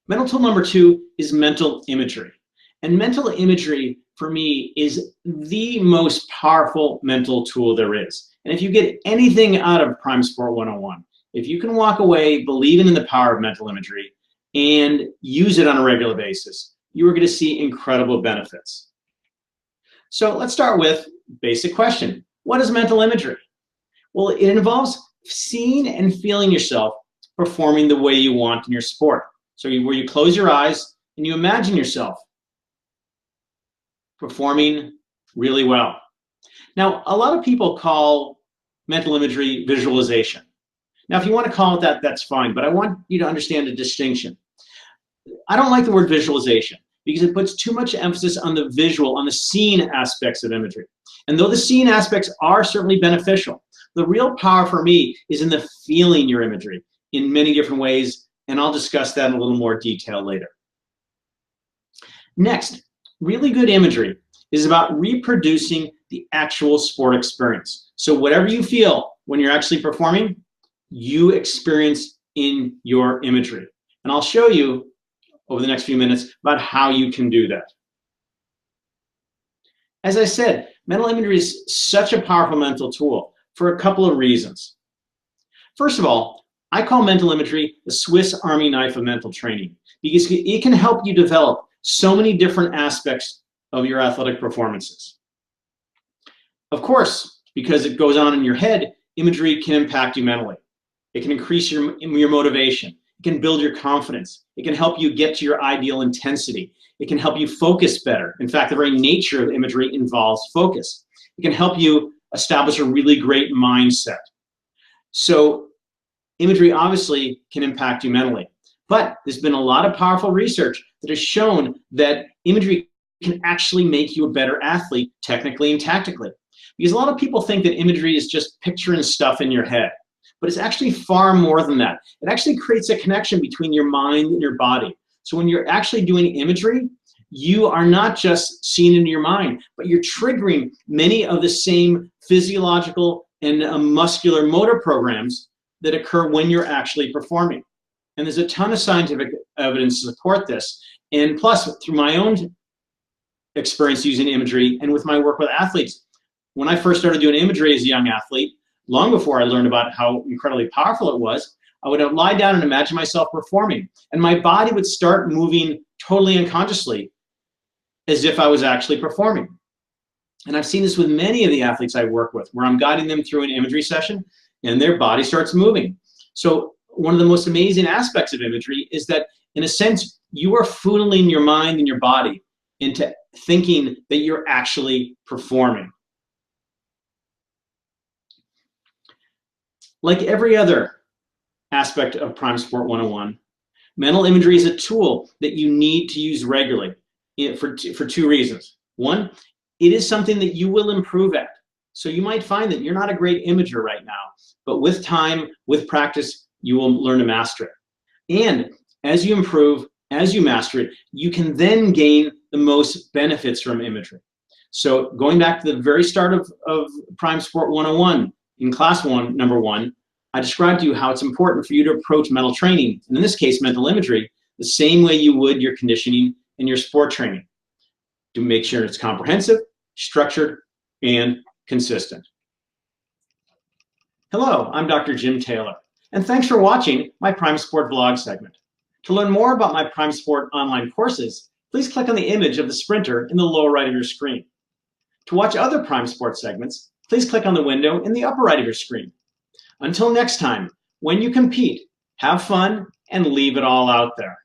Mental tool number 2 is mental imagery. And mental imagery, for me, is the most powerful mental tool there is. And if you get anything out of Prime Sport 101, if you can walk away believing in the power of mental imagery and use it on a regular basis, you are going to see incredible benefits. So let's start with basic question. What is mental imagery? Well, it involves seeing and feeling yourself performing the way you want in your sport. So where you close your eyes and you imagine yourself performing really well. Now, a lot of people call mental imagery visualization. Now, if you want to call it that, that's fine, but I want you to understand a distinction. I don't like the word visualization because it puts too much emphasis on the visual, on the scene aspects of imagery. And though the scene aspects are certainly beneficial, the real power for me is in the feeling your imagery in many different ways, and I'll discuss that in a little more detail later. Next, really good imagery is about reproducing the actual sport experience. So whatever you feel when you're actually performing, you experience in your imagery. And I'll show you over the next few minutes about how you can do that. As I said, mental imagery is such a powerful mental tool for a couple of reasons. First of all, I call mental imagery the Swiss Army knife of mental training because it can help you develop so many different aspects of your athletic performances. Of course, because it goes on in your head, imagery can impact you mentally. It can increase your motivation. It can build your confidence. It can help you get to your ideal intensity. It can help you focus better. In fact, the very nature of imagery involves focus. It can help you establish a really great mindset. So imagery obviously can impact you mentally. But there's been a lot of powerful research that has shown that imagery can actually make you a better athlete technically and tactically. Because a lot of people think that imagery is just picturing stuff in your head. But it's actually far more than that. It actually creates a connection between your mind and your body. So when you're actually doing imagery, you are not just seeing it in your mind, but you're triggering many of the same physiological and muscular motor programs that occur when you're actually performing. And there's a ton of scientific evidence to support this. And plus, through my own experience using imagery and with my work with athletes, when I first started doing imagery as a young athlete, long before I learned about how incredibly powerful it was, I would lie down and imagine myself performing. And my body would start moving totally unconsciously as if I was actually performing. And I've seen this with many of the athletes I work with, where I'm guiding them through an imagery session and their body starts moving. So one of the most amazing aspects of imagery is that, in a sense, you are fooling your mind and your body into thinking that you're actually performing. Like every other aspect of Prime Sport 101, mental imagery is a tool that you need to use regularly for two reasons. One, it is something that you will improve at. So you might find that you're not a great imager right now, but with time, with practice, you will learn to master it. And as you improve, as you master it, you can then gain the most benefits from imagery. So going back to the very start of Prime Sport 101, in class number one, I described to you how it's important for you to approach mental training, and in this case, mental imagery, the same way you would your conditioning and your sport training, to make sure it's comprehensive, structured, and consistent. Hello, I'm Dr. Jim Taylor, and thanks for watching my Prime Sport vlog segment. To learn more about my Prime Sport online courses, please click on the image of the sprinter in the lower right of your screen. To watch other Prime Sport segments, please click on the window in the upper right of your screen. Until next time, when you compete, have fun and leave it all out there.